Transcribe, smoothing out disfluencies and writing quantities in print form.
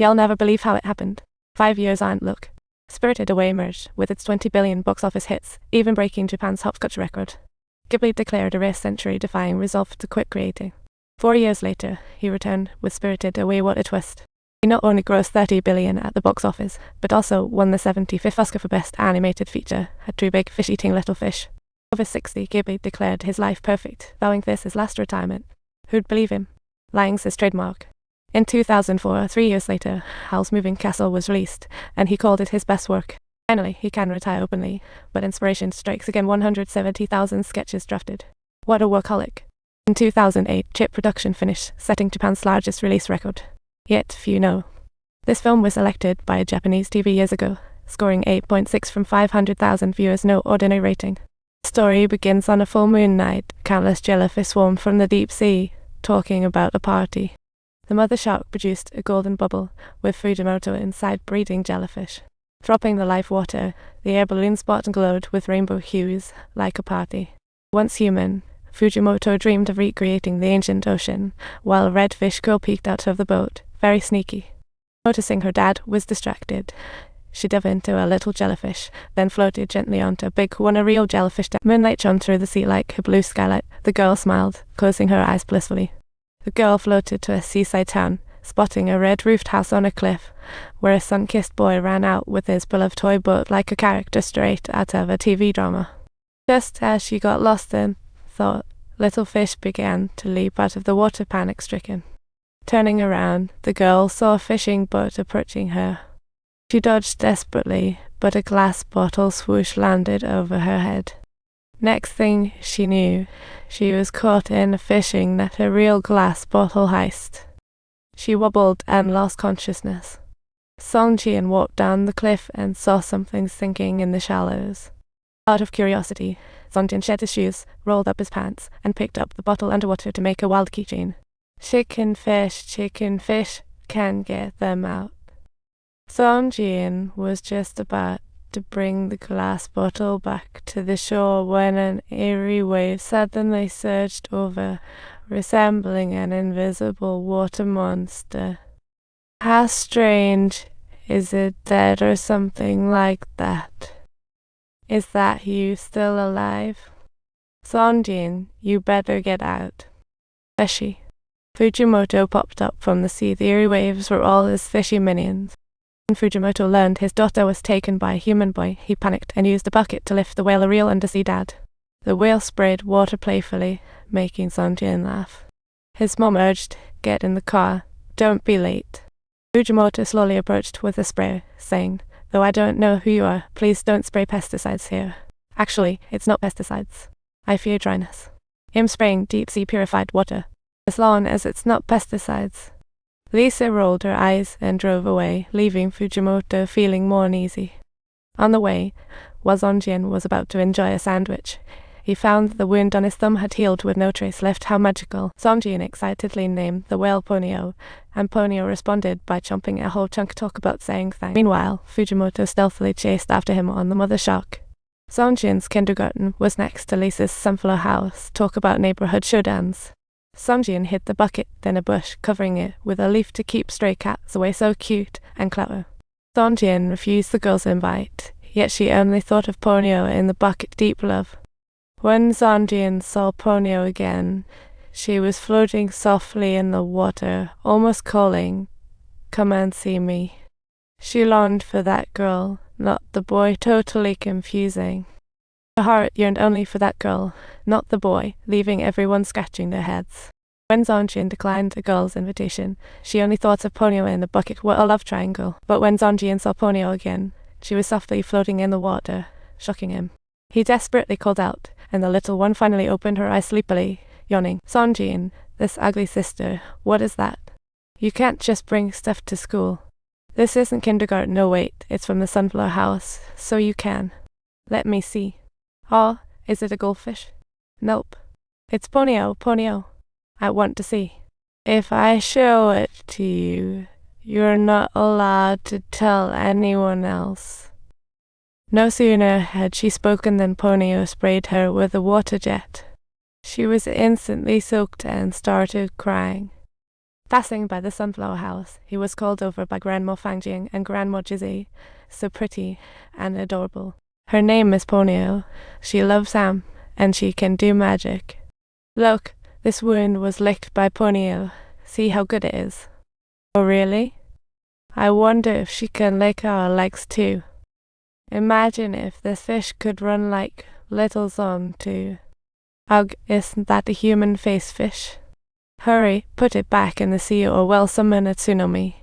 You'll never believe how it happened. 5 years on, look. Spirited Away emerged with its 20 billion box office hits, even breaking Japan's hopscotch record. Ghibli declared a rare century-defying resolve to quit creating. 4 years later, he returned with Spirited Away. What a twist. He not only grossed 30 billion at the box office, but also won the 75th Oscar for Best Animated Feature, had two big fish eating little fish. Over 60, Ghibli declared his life perfect, vowing this his last retirement. Who'd believe him? Lying's his trademark. In 2004, 3 years later, Howls Moving Castle was released, and he called it his best work. Finally, he can retire openly, but inspiration strikes again. 170,000 sketches drafted. What a workaholic. In 2008, chip production finished, setting Japan's largest release record. Yet few know. This film was selected by a Japanese TV years ago, scoring 8.6 from 500,000 viewers, no ordinary rating. The story begins on a full moon night. Countless jellyfish swarm from the deep sea, talking about a party. The mother shark produced a golden bubble, with Fujimoto inside breeding jellyfish. Dropping the live water, the air balloon spot glowed with rainbow hues, like a party. Once human, Fujimoto dreamed of recreating the ancient ocean, while a red fish girl peeked out of the boat, very sneaky. Noticing her dad was distracted, she dove into a little jellyfish, then floated gently onto a big one, a real jellyfish. Moonlight shone through the sea like a blue skylight. The girl smiled, closing her eyes blissfully. The girl floated to a seaside town, spotting a red-roofed house on a cliff, where a sun-kissed boy ran out with his beloved toy boat like a character straight out of a TV drama. Just as she got lost in thought, little fish began to leap out of the water, panic-stricken. Turning around, the girl saw a fishing boat approaching her. She dodged desperately, but a glass bottle swoosh landed over her head. Next thing she knew, she was caught in a fishing net, a real glass bottle heist. She wobbled and lost consciousness. Songjin walked down the cliff and saw something sinking in the shallows. Out of curiosity, Songjin shed his shoes, rolled up his pants, and picked up the bottle underwater to make a wild keychain. Chicken fish, can get them out. Songjin was just about to bring the glass bottle back to the shore when an eerie wave suddenly surged over, resembling an invisible water monster. How strange. Is it dead or something like that? Is that you still alive? Songjin, you better get out. Fishy. Fujimoto popped up from the sea. The eerie waves were all his fishy minions. When Fujimoto learned his daughter was taken by a human boy, he panicked and used a bucket to lift the whale, a real undersea dad. The whale sprayed water playfully, making Songjin laugh. His mom urged, "Get in the car. Don't be late." Fujimoto slowly approached with a sprayer, saying, "Though I don't know who you are, please don't spray pesticides here. Actually, it's not pesticides. I fear dryness. I'm spraying deep-sea purified water. As long as it's not pesticides." Lisa rolled her eyes and drove away, leaving Fujimoto feeling more uneasy. On the way, while Songjin was about to enjoy a sandwich, he found the wound on his thumb had healed with no trace left. How magical. Songjin excitedly named the whale Ponyo, and Ponyo responded by chomping a whole chunk. Talk about saying thanks. Meanwhile, Fujimoto stealthily chased after him on the mother shark. Songjin's kindergarten was next to Lisa's sunflower house. Talk about neighborhood showdowns. Songjin hid the bucket in a bush, covering it with a leaf to keep stray cats away. So cute and clever. Songjin refused the girl's invite, yet she only thought of Ponyo in the bucket. Deep love. When Songjin saw Ponyo again, she was floating softly in the water, almost calling, "Come and see me." She longed for that girl, not the boy. Totally confusing. Her heart yearned only for that girl, not the boy, leaving everyone scratching their heads. When Songjin declined the girl's invitation, she only thought of Ponyo in the bucket. What a love triangle. But when Songjin saw Ponyo again, she was softly floating in the water, shocking him. He desperately called out, and the little one finally opened her eyes sleepily, yawning. "Songjin, this ugly sister, what is that? You can't just bring stuff to school. This isn't kindergarten. No, wait, it's from the sunflower house, so you can. Let me see." "Oh, is it a goldfish?" "Nope. It's Ponyo. I want to see." "If I show it to you, you're not allowed to tell anyone else." No sooner had she spoken than Ponyo sprayed her with a water jet. She was instantly soaked and started crying. Passing by the sunflower house, he was called over by Grandma Fangjing and Grandma Jizzy, so pretty and adorable. Her name is Ponyo. She loves Sam, and she can do magic. Look, this wound was licked by Ponyo. See how good it is. Oh, really? I wonder if she can lick our legs too. Imagine if this fish could run like little Zong too. Ugh, isn't that a human face fish? Hurry, put it back in the sea or we'll summon a tsunami.